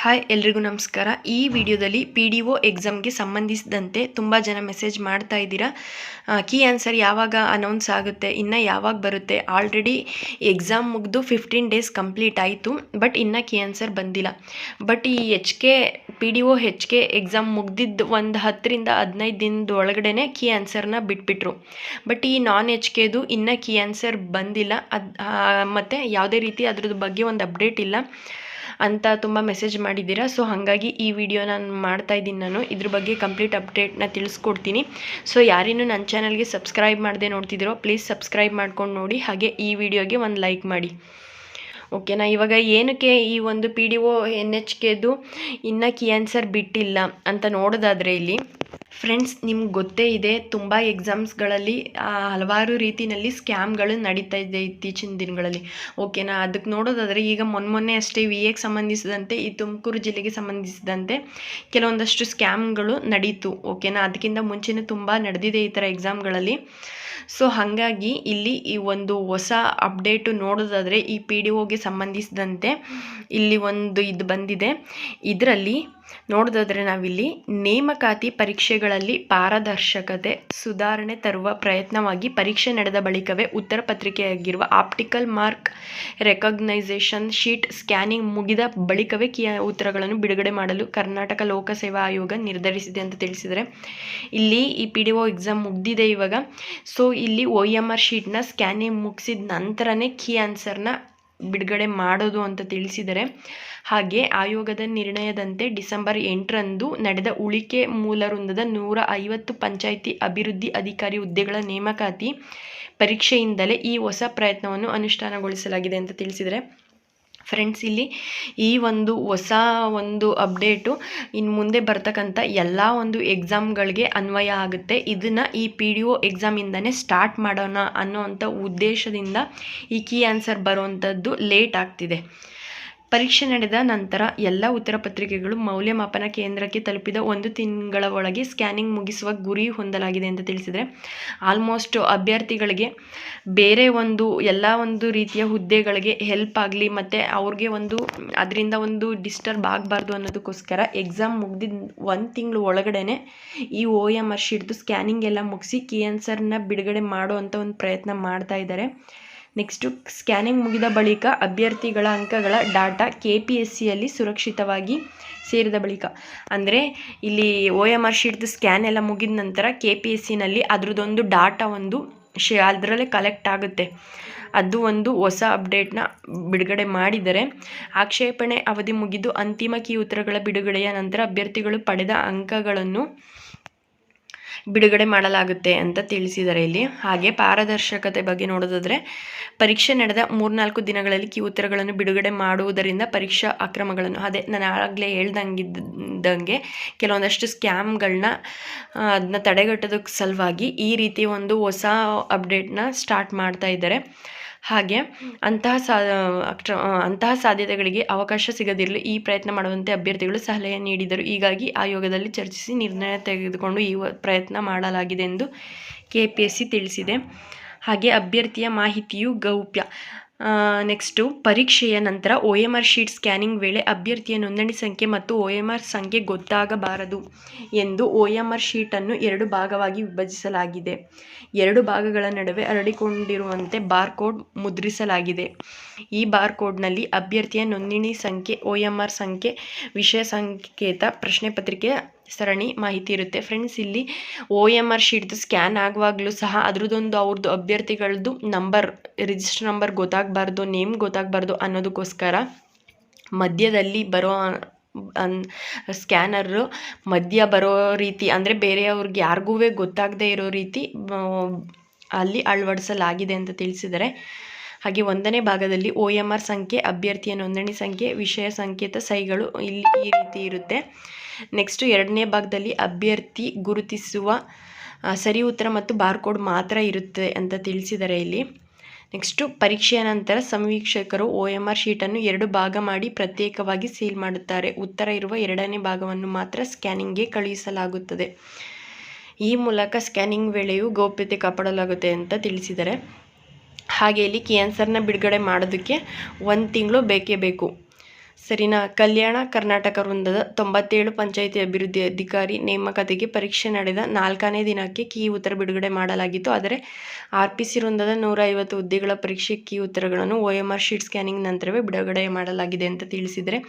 Hi ಎಲ್ರಿಗೂ ನಮಸ್ಕಾರ. ಈ ವಿಡಿಯೋದಲ್ಲಿ PDO ಎಕ್ಸಾಮ್ಗೆ ಸಂಬಂಧಿಸಿದಂತೆ ತುಂಬ ಜನ ಮೆಸೇಜ್ ಮಾಡ್ತಾ ಇದ್ದೀರಾ. ಕೀ ಆನ್ಸರ್ ಯಾವಾಗ ಅನೌನ್ಸ್ ಆಗುತ್ತೆ, ಇನ್ನು ಯಾವಾಗ ಬರುತ್ತೆ? ಆಲ್ರೆಡಿ ಎಕ್ಸಾಮ್ ಮುಗಿದು 15 ಡೇಸ್ ಕಂಪ್ಲೀಟ್ ಆಯಿತು, ಬಟ್ ಇನ್ನು ಕೀ ಆನ್ಸರ್ ಬಂದಿಲ್ಲ. ಬಟ್ ಈ PDO HK ಎಕ್ಸಾಮ್ ಮುಗ್ದಿದ್ದು ಒಂದು 10ರಿಂದ 15 ದಿನದ ಒಳಗಡೆ ಕೀ ಆನ್ಸರ್ನ ಬಿಟ್ಬಿಟ್ರು. ಬಟ್ ಈ ನಾನ್ HKದು ಇನ್ನೂ ಕೀ ಆನ್ಸರ್ ಬಂದಿಲ್ಲ. ಮತ್ತು ಯಾವುದೇ ರೀತಿ ಅದ್ರದ್ದು ಬಗ್ಗೆ ಒಂದು ಅಪ್ಡೇಟ್ ಇಲ್ಲ ಅಂತ ತುಂಬ ಮೆಸೇಜ್ ಮಾಡಿದ್ದೀರಾ. ಸೊ ಹಾಗಾಗಿ ಈ ವಿಡಿಯೋ ನಾನು ಮಾಡ್ತಾ ಇದ್ದೀನಿ. ನಾನು ಇದ್ರ ಬಗ್ಗೆ ಕಂಪ್ಲೀಟ್ ಅಪ್ಡೇಟ್ನ ತಿಳಿಸ್ಕೊಡ್ತೀನಿ. ಸೊ ಯಾರೇನು ನನ್ನ ಚಾನಲ್ಗೆ ಸಬ್ಸ್ಕ್ರೈಬ್ ಮಾಡದೆ ನೋಡ್ತಿದ್ದೀರೋ ಪ್ಲೀಸ್ ಸಬ್ಸ್ಕ್ರೈಬ್ ಮಾಡ್ಕೊಂಡು ನೋಡಿ, ಹಾಗೆ ಈ ವಿಡಿಯೋಗೆ ಒಂದು ಲೈಕ್ ಮಾಡಿ. ಓಕೆನಾ? ಇವಾಗ ಏನಕ್ಕೆ ಈ ಒಂದು PDO NHKದು ಇನ್ನೂ ಕೀ ಆನ್ಸರ್ ಬಿಟ್ಟಿಲ್ಲ ಅಂತ ನೋಡೋದಾದರೆ, ಇಲ್ಲಿ ಫ್ರೆಂಡ್ಸ್ ನಿಮ್ಗೆ ಗೊತ್ತೇ ಇದೆ, ತುಂಬ ಎಕ್ಸಾಮ್ಸ್ಗಳಲ್ಲಿ ಹಲವಾರು ರೀತಿಯಲ್ಲಿ ಸ್ಕ್ಯಾಮ್ಗಳು ನಡೀತಾ ಇದೆ ಇತ್ತೀಚಿನ ದಿನಗಳಲ್ಲಿ. ಓಕೆನಾ? ಅದಕ್ಕೆ ನೋಡೋದಾದರೆ ಈಗ ಮೊನ್ನೆ ಅಷ್ಟೇ VAಗೆ ಸಂಬಂಧಿಸಿದಂತೆ ಈ ತುಮಕೂರು ಜಿಲ್ಲೆಗೆ ಸಂಬಂಧಿಸಿದಂತೆ ಕೆಲವೊಂದಷ್ಟು ಸ್ಕ್ಯಾಮ್ಗಳು ನಡೀತು. ಓಕೆನಾ? ಅದಕ್ಕಿಂತ ಮುಂಚೆನೇ ತುಂಬ ನಡೆದಿದೆ ಈ ಥರ ಎಕ್ಸಾಮ್ಗಳಲ್ಲಿ. ಸೊ ಹಾಗಾಗಿ ಇಲ್ಲಿ ಈ ಒಂದು ಹೊಸ ಅಪ್ಡೇಟು ನೋಡೋದಾದರೆ ಈ PDOಗೆ ಸಂಬಂಧಿಸಿದಂತೆ ಇಲ್ಲಿ ಒಂದು ಇದು ಬಂದಿದೆ. ಇದರಲ್ಲಿ ನೋಡೋದಾದರೆ ನಾವಿಲ್ಲಿ ನೇಮಕಾತಿ ಪರೀಕ್ಷೆಗಳಲ್ಲಿ ಪಾರದರ್ಶಕತೆ ಸುಧಾರಣೆ ತರುವ ಪ್ರಯತ್ನವಾಗಿ ಪರೀಕ್ಷೆ ನಡೆದ ಬಳಿಕವೇ ಉತ್ತರ ಪತ್ರಿಕೆಯಾಗಿರುವ optical mark recognition sheet scanning ಮುಗಿದ ಬಳಿಕವೇ ಉತ್ತರಗಳನ್ನು ಬಿಡುಗಡೆ ಮಾಡಲು ಕರ್ನಾಟಕ ಲೋಕಸೇವಾ ಆಯೋಗ ನಿರ್ಧರಿಸಿದೆ ಅಂತ ತಿಳಿಸಿದರೆ, ಇಲ್ಲಿ ಈ PDO ಎಕ್ಸಾಮ್ ಮುಗ್ದಿದೆ ಇವಾಗ. ಸೊ ಇಲ್ಲಿ OMR ಶೀಟ್ನ ಸ್ಕ್ಯಾನಿಂಗ್ ಮುಗಿಸಿದ ನಂತರನೇ ಕೀ ಆನ್ಸರ್ನ ಬಿಡುಗಡೆ ಮಾಡೋದು ಅಂತ ತಿಳಿಸಿದರೆ. ಹಾಗೆ ಆಯೋಗದ ನಿರ್ಣಯದಂತೆ ಡಿಸೆಂಬರ್ 8ರಂದು ನಡೆದ ಉಳಿಕೆ ಮೂಲ ವೃಂದದ 150 ಪಂಚಾಯಿತಿ ಅಭಿವೃದ್ಧಿ ಅಧಿಕಾರಿ ಹುದ್ದೆಗಳ ನೇಮಕಾತಿ ಪರೀಕ್ಷೆಯಿಂದಲೇ ಈ ಹೊಸ ಪ್ರಯತ್ನವನ್ನು ಅನುಷ್ಠಾನಗೊಳಿಸಲಾಗಿದೆ ಅಂತ ತಿಳಿಸಿದರೆ. ಫ್ರೆಂಡ್ಸ್, ಇಲ್ಲಿ ಈ ಒಂದು ಹೊಸ ಒಂದು ಅಪ್ಡೇಟು ಇನ್ನು ಮುಂದೆ ಬರ್ತಕ್ಕಂಥ ಎಲ್ಲ ಒಂದು ಎಕ್ಸಾಮ್ಗಳಿಗೆ ಅನ್ವಯ ಆಗುತ್ತೆ. ಇದನ್ನು ಈ PDO ಎಕ್ಸಾಮಿಂದನೇ ಸ್ಟಾರ್ಟ್ ಮಾಡೋಣ ಅನ್ನೋವಂಥ ಉದ್ದೇಶದಿಂದ ಈ ಕೀ ಆನ್ಸರ್ ಬರುವಂಥದ್ದು ಲೇಟ್ ಆಗ್ತಿದೆ. ಪರೀಕ್ಷೆ ನಡೆದ ನಂತರ ಎಲ್ಲ ಉತ್ತರ ಪತ್ರಿಕೆಗಳು ಮೌಲ್ಯಮಾಪನ ಕೇಂದ್ರಕ್ಕೆ ತಲುಪಿದ 1 ತಿಂಗಳ ಒಳಗೆ ಸ್ಕ್ಯಾನಿಂಗ್ ಮುಗಿಸುವ ಗುರಿ ಹೊಂದಲಾಗಿದೆ ಅಂತ ತಿಳಿಸಿದರೆ, ಆಲ್ಮೋಸ್ಟ್ ಅಭ್ಯರ್ಥಿಗಳಿಗೆ ಬೇರೆ ಒಂದು ಎಲ್ಲ ಒಂದು ರೀತಿಯ ಹುದ್ದೆಗಳಿಗೆ ಹೆಲ್ಪ್ ಆಗಲಿ ಮತ್ತು ಅವ್ರಿಗೆ ಅದರಿಂದ ಒಂದು ಡಿಸ್ಟರ್ಬ್ ಆಗಬಾರ್ದು ಅನ್ನೋದಕ್ಕೋಸ್ಕರ ಎಕ್ಸಾಮ್ ಮುಗ್ದಿದ್ದು 1 ತಿಂಗಳು ಒಳಗಡೆ ಈ OMR ಶೀಟ್ದು ಸ್ಕ್ಯಾನಿಂಗ್ ಎಲ್ಲ ಮುಗಿಸಿ ಕೀ ಆನ್ಸರ್ನ ಬಿಡುಗಡೆ ಮಾಡುವಂಥ ಒಂದು ಪ್ರಯತ್ನ ಮಾಡ್ತಾ ಇದ್ದಾರೆ. ನೆಕ್ಸ್ಟು ಸ್ಕ್ಯಾನಿಂಗ್ ಮುಗಿದ ಬಳಿಕ ಅಭ್ಯರ್ಥಿಗಳ ಅಂಕಗಳ ಡಾಟಾ KPSCಯಲ್ಲಿ ಸುರಕ್ಷಿತವಾಗಿ ಸೇರಿದ ಬಳಿಕ, ಅಂದರೆ ಇಲ್ಲಿ OMR ಶೀಟ್ದು ಸ್ಕ್ಯಾನ್ ಎಲ್ಲ ಮುಗಿದ ನಂತರ KPSCನಲ್ಲಿ ಅದ್ರದ್ದೊಂದು ಡಾಟಾ ಅದರಲ್ಲೇ ಕಲೆಕ್ಟ್ ಆಗುತ್ತೆ. ಅದು ಒಂದು ಹೊಸ ಅಪ್ಡೇಟ್ನ ಬಿಡುಗಡೆ ಮಾಡಿದರೆ. ಆಕ್ಷೇಪಣೆ ಅವಧಿ ಮುಗಿದು ಅಂತಿಮ ಕೀ ಉತ್ತರಗಳ ಬಿಡುಗಡೆಯ ನಂತರ ಅಭ್ಯರ್ಥಿಗಳು ಪಡೆದ ಅಂಕಗಳನ್ನು ಬಿಡುಗಡೆ ಮಾಡಲಾಗುತ್ತೆ ಅಂತ ತಿಳಿಸಿದ್ದಾರೆ ಇಲ್ಲಿ. ಹಾಗೆ ಪಾರದರ್ಶಕತೆ ಬಗ್ಗೆ ನೋಡೋದಾದರೆ, ಪರೀಕ್ಷೆ ನಡೆದ 3-4 ದಿನಗಳಲ್ಲಿ ಕೀ ಉತ್ತರಗಳನ್ನು ಬಿಡುಗಡೆ ಮಾಡುವುದರಿಂದ ಪರೀಕ್ಷಾ ಅಕ್ರಮಗಳನ್ನು, ಅದೇ ನಾನು ಆಗಲೇ ಹೇಳ್ದಂಗೆ ಕೆಲವೊಂದಷ್ಟು ಸ್ಕ್ಯಾಮ್ಗಳನ್ನ ಅದನ್ನ ತಡೆಗಟ್ಟೋದಕ್ಕೆ ಸಲುವಾಗಿ ಈ ರೀತಿ ಒಂದು ಹೊಸ ಅಪ್ಡೇಟ್ನ ಸ್ಟಾರ್ಟ್ ಮಾಡ್ತಾ ಇದ್ದಾರೆ. ಹಾಗೆ ಅಂತಹ ಸಾಧ್ಯತೆಗಳಿಗೆ ಅವಕಾಶ ಸಿಗದಿರಲು ಈ ಪ್ರಯತ್ನ ಮಾಡುವಂತೆ ಅಭ್ಯರ್ಥಿಗಳು ಸಲಹೆ ನೀಡಿದರು. ಹೀಗಾಗಿ ಆಯೋಗದಲ್ಲಿ ಚರ್ಚಿಸಿ ನಿರ್ಣಯ ತೆಗೆದುಕೊಂಡು ಈ ಪ್ರಯತ್ನ ಮಾಡಲಾಗಿದೆ ಎಂದು KPSC ತಿಳಿಸಿದೆ. ಹಾಗೆ ಅಭ್ಯರ್ಥಿಯ ಮಾಹಿತಿಯು ಗೌಪ್ಯ. ನೆಕ್ಸ್ಟು ಪರೀಕ್ಷೆಯ ನಂತರ OMR ಶೀಟ್ ಸ್ಕ್ಯಾನಿಂಗ್ ವೇಳೆ ಅಭ್ಯರ್ಥಿಯ ನೋಂದಣಿ ಸಂಖ್ಯೆ ಮತ್ತು OMR ಸಂಖ್ಯೆ ಗೊತ್ತಾಗಬಾರದು ಎಂದು OMR ಶೀಟನ್ನು 2 ಭಾಗವಾಗಿ ವಿಭಜಿಸಲಾಗಿದೆ. 2 ಭಾಗಗಳ ನಡುವೆ ಹರಡಿಕೊಂಡಿರುವಂತೆ ಬಾರ್ಕೋಡ್ ಮುದ್ರಿಸಲಾಗಿದೆ. ಈ ಬಾರ್ಕೋಡ್ನಲ್ಲಿ ಅಭ್ಯರ್ಥಿಯ ನೋಂದಣಿ ಸಂಖ್ಯೆ, OMR ಸಂಖ್ಯೆ, ವಿಷಯ ಸಂಕೇತ, ಪ್ರಶ್ನೆ ಪತ್ರಿಕೆ ಸರಣಿ ಮಾಹಿತಿ ಇರುತ್ತೆ. ಫ್ರೆಂಡ್ಸ್, ಇಲ್ಲಿ OMR ಶೀಟ್ದು ಸ್ಕ್ಯಾನ್ ಆಗುವಾಗಲೂ ಸಹ ಅವ್ರದ್ದು ಅಭ್ಯರ್ಥಿಗಳದ್ದು ನಂಬರ್, ರಿಜಿಸ್ಟರ್ ನಂಬರ್ ಗೊತ್ತಾಗಬಾರ್ದು, ನೇಮ್ ಗೊತ್ತಾಗಬಾರ್ದು ಅನ್ನೋದಕ್ಕೋಸ್ಕರ ಮಧ್ಯದಲ್ಲಿ ಬರೋ ಸ್ಕ್ಯಾನರು ಮಧ್ಯ ಬರೋ ರೀತಿ, ಅಂದರೆ ಬೇರೆಯವ್ರಿಗೆ ಯಾರಿಗೂ ಗೊತ್ತಾಗದೇ ಇರೋ ರೀತಿ ಅಲ್ಲಿ ಅಳವಡಿಸಲಾಗಿದೆ ಅಂತ ತಿಳಿಸಿದ್ದಾರೆ. ಹಾಗೆ 1ನೇ ಭಾಗದಲ್ಲಿ OMR ಸಂಖ್ಯೆ, ಅಭ್ಯರ್ಥಿಯ ನೋಂದಣಿ ಸಂಖ್ಯೆ, ವಿಷಯ ಸಂಕೇತ, ಸಹಿಗಳು ಇಲ್ಲಿ ಈ ರೀತಿ ಇರುತ್ತೆ. ನೆಕ್ಸ್ಟು 2ನೇ ಭಾಗದಲ್ಲಿ ಅಭ್ಯರ್ಥಿ ಗುರುತಿಸುವ ಸರಿ ಉತ್ತರ ಮತ್ತು ಬಾರ್ಕೋಡ್ ಮಾತ್ರ ಇರುತ್ತೆ ಅಂತ ತಿಳಿಸಿದ್ದಾರೆ ಇಲ್ಲಿ. ನೆಕ್ಸ್ಟು ಪರೀಕ್ಷೆಯ ನಂತರ ಸಮೀಕ್ಷಕರು OMR ಶೀಟನ್ನು 2 ಭಾಗ ಮಾಡಿ ಪ್ರತ್ಯೇಕವಾಗಿ ಸೀಲ್ ಮಾಡುತ್ತಾರೆ. ಉತ್ತರ ಇರುವ 2ನೇ ಭಾಗವನ್ನು ಮಾತ್ರ ಸ್ಕ್ಯಾನಿಂಗ್ಗೆ ಕಳುಹಿಸಲಾಗುತ್ತದೆ. ಈ ಮೂಲಕ ಸ್ಕ್ಯಾನಿಂಗ್ ವೇಳೆಯೂ ಗೌಪ್ಯತೆ ಕಾಪಾಡಲಾಗುತ್ತೆ ಅಂತ ತಿಳಿಸಿದ್ದಾರೆ. ಹಾಗೆ ಇಲ್ಲಿ ಕೀ ಆನ್ಸರ್ನ ಬಿಡುಗಡೆ ಮಾಡೋದಕ್ಕೆ 1 ತಿಂಗಳು ಬೇಕೇ ಬೇಕು. ಸರಿನಾ? ಕಲ್ಯಾಣ ಕರ್ನಾಟಕ ವೃಂದದ 97 ಪಂಚಾಯಿತಿ ಅಭಿವೃದ್ಧಿ ಅಧಿಕಾರಿ ನೇಮಕಾತಿಗೆ ಪರೀಕ್ಷೆ ನಡೆದ 4ನೇ ದಿನಕ್ಕೆ ಕೀ ಉತ್ತರ ಬಿಡುಗಡೆ ಮಾಡಲಾಗಿತ್ತು. ಆದರೆ RPC ವೃಂದದ 150 ಹುದ್ದೆಗಳ ಪರೀಕ್ಷೆ ಕೀ ಉತ್ತರಗಳನ್ನು OMR ಶೀಟ್ ಸ್ಕ್ಯಾನಿಂಗ್ ನಂತರವೇ ಬಿಡುಗಡೆ ಮಾಡಲಾಗಿದೆ ಅಂತ ತಿಳಿಸಿದರೆ,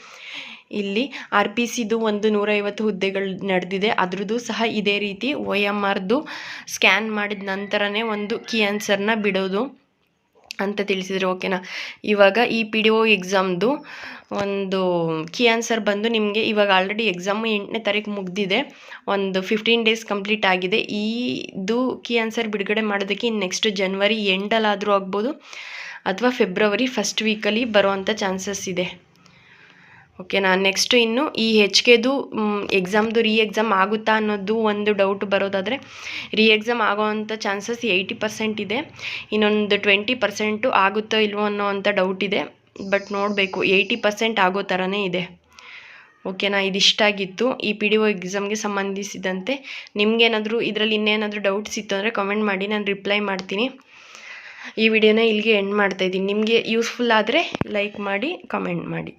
ಇಲ್ಲಿ RPCದು ಒಂದು 150 ಹುದ್ದೆಗಳು ನಡೆದಿದೆ. ಅದ್ರದ್ದು ಸಹ ಇದೇ ರೀತಿ OMRದು ಸ್ಕ್ಯಾನ್ ಮಾಡಿದ ನಂತರನೇ ಒಂದು ಕೀ ಆನ್ಸರ್ನ ಬಿಡೋದು ಅಂತ ತಿಳಿಸಿದರೆ. ಓಕೆನಾ? ಇವಾಗ ಈ PDO ಎಕ್ಸಾಮ್ದು ಒಂದು ಕೀ ಆನ್ಸರ್ ಬಂದು ನಿಮಗೆ ಇವಾಗ ಆಲ್ರೆಡಿ ಎಕ್ಸಾಮು 8ನೇ ತಾರೀಕು ಮುಗ್ದಿದೆ. ಒಂದು 15 ಡೇಸ್ ಕಂಪ್ಲೀಟ್ ಆಗಿದೆ. ಇದು ಕೀ ಆನ್ಸರ್ ಬಿಡುಗಡೆ ಮಾಡೋದಕ್ಕೆ ನೆಕ್ಸ್ಟ್ ಜನವರಿ ಎಂಡಲ್ಲಾದರೂ ಆಗ್ಬೋದು ಅಥವಾ ಫೆಬ್ರವರಿ ಫಸ್ಟ್ ವೀಕಲ್ಲಿ ಬರುವಂಥ ಚಾನ್ಸಸ್ ಇದೆ. ಓಕೆನಾ? ನೆಕ್ಸ್ಟು ಇನ್ನು ಈ HKದು ಎಕ್ಸಾಮ್ದು ಎಕ್ಸಾಮ್ ಆಗುತ್ತಾ ಅನ್ನೋದು ಒಂದು ಡೌಟ್ ಬರೋದಾದರೆ, ಎಕ್ಸಾಮ್ ಆಗೋವಂಥ ಚಾನ್ಸಸ್ 80% ಇದೆ. ಇನ್ನೊಂದು 20% ಆಗುತ್ತೋ ಇಲ್ವೋ ಅನ್ನೋ ಅಂಥ ಡೌಟ್ ಇದೆ. ಬಟ್ ನೋಡಬೇಕು, 80% ಆಗೋ ಥರನೇ ಇದೆ. ಓಕೆನಾ? ಇದಿಷ್ಟಾಗಿತ್ತು ಈ PDO ಎಕ್ಸಾಮ್ಗೆ ಸಂಬಂಧಿಸಿದಂತೆ. ನಿಮಗೇನಾದರೂ ಇದರಲ್ಲಿ ಇನ್ನೇನಾದರೂ ಡೌಟ್ಸ್ ಇತ್ತು ಅಂದರೆ ಕಮೆಂಟ್ ಮಾಡಿ, ನಾನು ರಿಪ್ಲೈ ಮಾಡ್ತೀನಿ. ಈ ವಿಡಿಯೋನ ಇಲ್ಲಿಗೆ ಎಂಡ್ ಮಾಡ್ತಾಯಿದ್ದೀನಿ. ನಿಮಗೆ ಯೂಸ್ಫುಲ್ ಆದರೆ ಲೈಕ್ ಮಾಡಿ, ಕಮೆಂಟ್ ಮಾಡಿ.